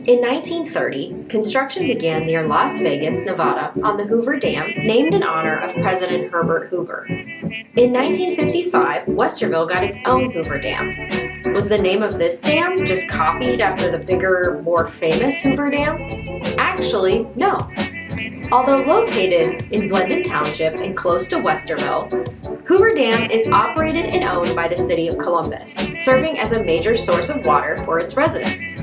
In 1930, construction began near Las Vegas, Nevada, on the Hoover Dam, named in honor of President Herbert Hoover. In 1955, Westerville got its own Hoover Dam. Was the name of this dam just copied after the bigger, more famous Hoover Dam? Actually, no. Although located in Blendon Township and close to Westerville, Hoover Dam is operated and owned by the city of Columbus, serving as a major source of water for its residents.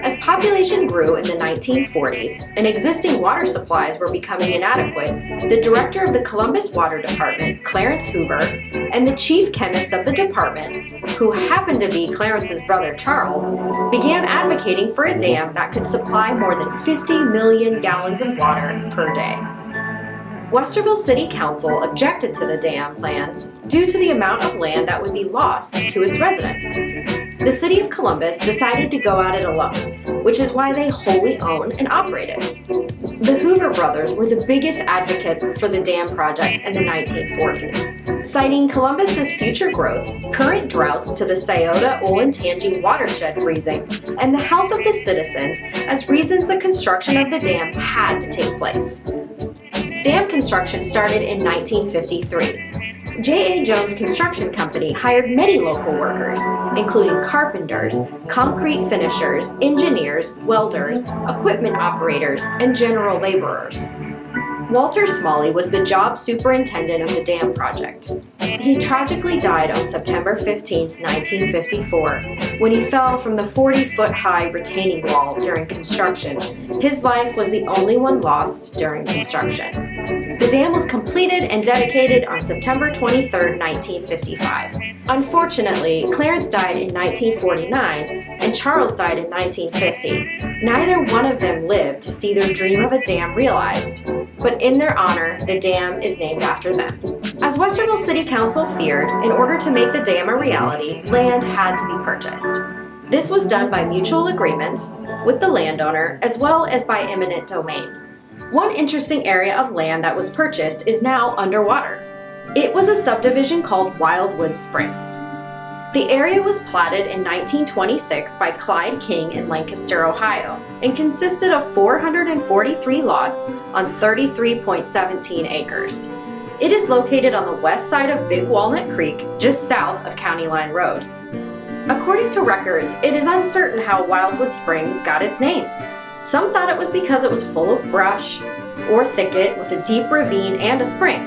As population grew in the 1940s and existing water supplies were becoming inadequate, the director of the Columbus Water Department, Clarence Hoover, and the chief chemist of the department, who happened to be Clarence's brother Charles, began advocating for a dam that could supply more than 50 million gallons of water per day. Westerville City Council objected to the dam plans due to the amount of land that would be lost to its residents. The city of Columbus decided to go at it alone, which is why they wholly own and operate it. The Hoover brothers were the biggest advocates for the dam project in the 1940s, citing Columbus's future growth, current droughts to the Scioto-Olentangy watershed freezing, and the health of the citizens as reasons the construction of the dam had to take place. Dam construction started in 1953. J.A. Jones Construction Company hired many local workers, including carpenters, concrete finishers, engineers, welders, equipment operators, and general laborers. Walter Smalley was the job superintendent of the dam project. He tragically died on September 15, 1954, when he fell from the 40-foot-high retaining wall during construction. His life was the only one lost during construction. The dam was completed and dedicated on September 23, 1955. Unfortunately, Clarence died in 1949 and Charles died in 1950. Neither one of them lived to see their dream of a dam realized, but in their honor, the dam is named after them. As Westerville City Council feared, in order to make the dam a reality, land had to be purchased. This was done by mutual agreement with the landowner as well as by eminent domain. One interesting area of land that was purchased is now underwater. It was a subdivision called Wildwood Springs. The area was platted in 1926 by Clyde King in Lancaster, Ohio, and consisted of 443 lots on 33.17 acres. It is located on the west side of Big Walnut Creek, just south of County Line Road. According to records, it is uncertain how Wildwood Springs got its name. Some thought it was because it was full of brush or thicket with a deep ravine and a spring.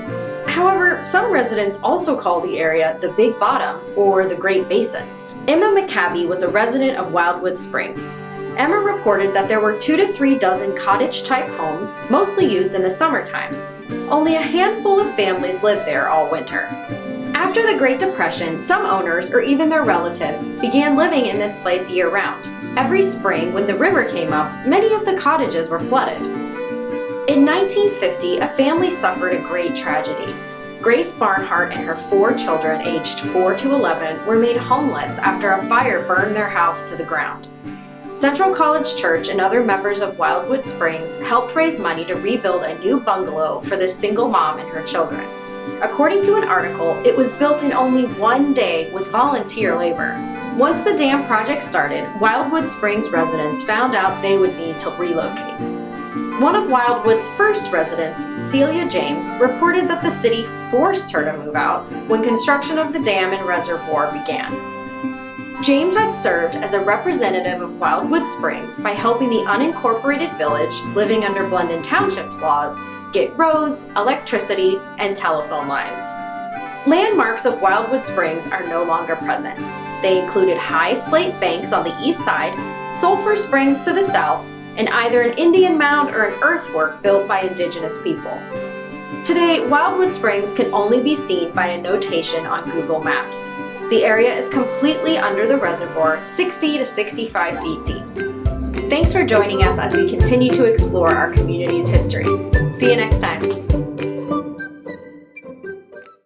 However, some residents also call the area the Big Bottom or the Great Basin. Emma McCabe was a resident of Wildwood Springs. Emma reported that there were 2 to 3 dozen cottage-type homes, mostly used in the summertime. Only a handful of families lived there all winter. After the Great Depression, some owners or even their relatives began living in this place year-round. Every spring, when the river came up, many of the cottages were flooded. In 1950, a family suffered a great tragedy. Grace Barnhart and her 4 children, aged 4 to 11, were made homeless after a fire burned their house to the ground. Central College Church and other members of Wildwood Springs helped raise money to rebuild a new bungalow for this single mom and her children. According to an article, it was built in only 1 day with volunteer labor. Once the dam project started, Wildwood Springs residents found out they would need to relocate. One of Wildwood's first residents, Celia James, reported that the city forced her to move out when construction of the dam and reservoir began. James had served as a representative of Wildwood Springs by helping the unincorporated village living under Blendon Township's laws get roads, electricity, and telephone lines. Landmarks of Wildwood Springs are no longer present. They included high slate banks on the east side, sulfur springs to the south, and either an Indian mound or an earthwork built by indigenous people. Today, Wildwood Springs can only be seen by a notation on Google Maps. The area is completely under the reservoir, 60 to 65 feet deep. Thanks for joining us as we continue to explore our community's history. See you next time.